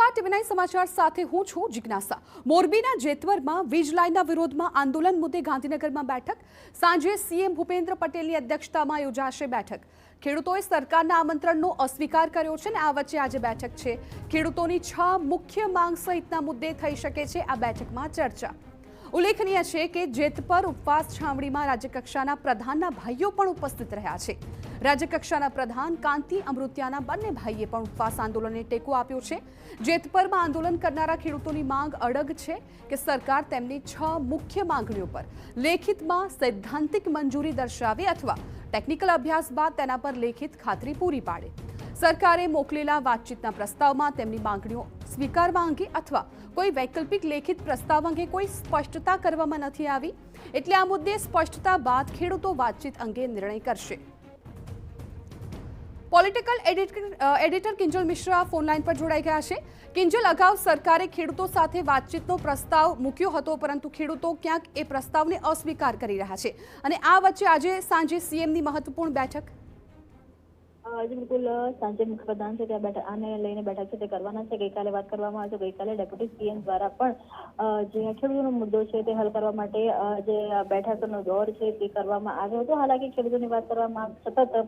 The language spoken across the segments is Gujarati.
નમસ્કાર, ટીવી9 સમાચાર સાથે હું છું જિજ્ઞાસા। મોરબીના જેતવરમાં વીજ લાઇનના વિરોધમાં આંદોલન મુદ્દે ગાંધીનગરમાં બેઠક। સાંજે સીએમ ભૂપેન્દ્ર પટેલની અધ્યક્ષતામાં યોજાશે બેઠક। ખેડૂતોએ સરકારના આમંત્રણનો અસ્વીકાર કર્યો છે અને આ વચ્ચે આજે બેઠક છે। ખેડૂતોની 6 મુખ્ય માંગ સહિતના મુદ્દે થઈ શકે છે આ બેઠકમાં ચર્ચા। ઉલ્લેખનીય છે કે જેતપર ઉપવાસ છાવણીમાં રાજ્યકક્ષાના પ્રધાનના ભાઈઓ પણ ઉપસ્થિત રહ્યા છે। રાજ્યકક્ષાના પ્રધાન કાંતિ અમૃત્યાના બંને ભાઈએ પણ ઉપવાસ આંદોલનને ટેકો આપ્યો છે। જેતપરમાં આંદોલન કરનારા ખેડૂતોની માંગ અડગ છે કે સરકાર તેમની 6 મુખ્ય માંગણીઓ પર લેખિતમાં સૈદ્ધાંતિક મંજૂરી દર્શાવે અથવા ટેકનિકલ અભ્યાસ બાદ તેના પર લેખિત ખાતરી પૂરી પાડે। સરકારે મોકલેલા વાતચીતના પ્રસ્તાવમાં તેમની માંગણીઓ સ્વીકારવા અંગે અથવા કોઈ વૈકલ્પિક લેખિત પ્રસ્તાવ અંગે કોઈ સ્પષ્ટતા કરવામાં નથી આવી, એટલે આ મુદ્દે સ્પષ્ટતા બાદ ખેડૂતો વાતચીત અંગે નિર્ણય કરશે। Political editor Kinjal Mishra phone line પર જોડાઈ ગયા છે। કિંજલ, અગાઉ સરકારે ખેડૂતો સાથે વાતચીતનો પ્રસ્તાવ મૂક્યો હતો, પરંતુ ખેડૂતો ક્યાંક એ પ્રસ્તાવને અસ્વીકાર કરી રહ્યા છે અને આ વચ્ચે આજે સાંજે સીએમની મહત્વપૂર્ણ બેઠક। જી બિલકુલ, સાંજે મુખ્યપ્રધાન છે ત્યાં આને લઈને બેઠક છે તે કરવાના છે। ગઈકાલે વાત કરવામાં આવે તો ગઈકાલે ડેપ્યુટી સીએમ દ્વારા પણ જે ખેડૂતોનો મુદ્દો છે તે હલ કરવા માટે જે બેઠકનો દોર છે તે કરવામાં આવ્યો હતો। હાલાકી ખેડૂતોની વાત કરવામાં સતત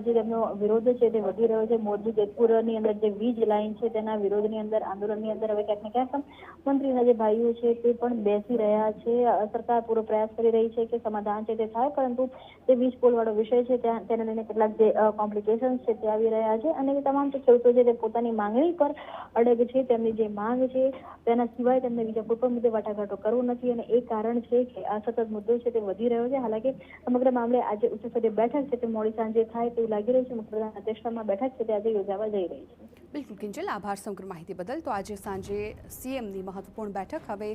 જે તેમનો વિરોધ છે તે વધી રહ્યો છે। મોરબી જેતપુરની અંદર જે વીજ લાઇન છે તેના વિરોધની અંદર આંદોલનની અંદર હવે ક્યાંક ને ક્યાંક મંત્રીના જે ભાઈઓ છે તે પણ બેસી રહ્યા છે। સરકાર પૂરો પ્રયાસ કરી રહી છે કે સમાધાન છે તે થાય, પરંતુ તે વીજ પોલ વાળો વિષય છે તેને લઈને કેટલાક જે કોમ્પ્લિકેશન છે તે આવી રહ્યા છે અને તમામ ખેડૂતો છે તે પોતાની માંગણી પર અડગ છે। તેમની જે માંગ છે તેના સિવાય તેમને બીજા કોઈ પણ મુદ્દે વાટાઘાટો કરવું નથી અને એ કારણ છે કે આ સતત મુદ્દો છે તે વધી રહ્યો છે। હાલાકી સમગ્ર મામલે આજે ઉચ્ચ સ્તરીય બેઠક છે તે મોડી સાંજે થાય તેવું લાગી રહ્યું છે। મુખ્યપ્રધાન અધ્યક્ષતામાં બેઠક છે તે આજે યોજાવા જઈ રહી છે। બિલકુલ કિંજલ, આભાર સમગ્ર માહિતી બદલ। તો આજે સાંજે સીએમની મહત્વપૂર્ણ બેઠક। હવે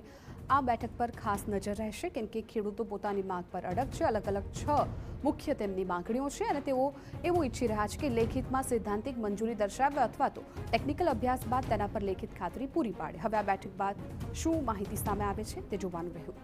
આ બેઠક પર ખાસ નજર રહેશે કેમ કે ખેડૂતો પોતાની માંગ પર અડગ છે। અલગ અલગ 6 મુખ્ય તેમની માંગણીઓ છે અને તેઓ એવું ઈચ્છી રહ્યા છે કે લેખિતમાં સૈદ્ધાંતિક મંજૂરી દર્શાવે અથવા તો ટેકનિકલ અભ્યાસ બાદ તેના પર લેખિત ખાતરી પૂરી પાડે। હવે આ બેઠક બાદ શું માહિતી સામે આવે છે તે જોવાનું રહ્યું।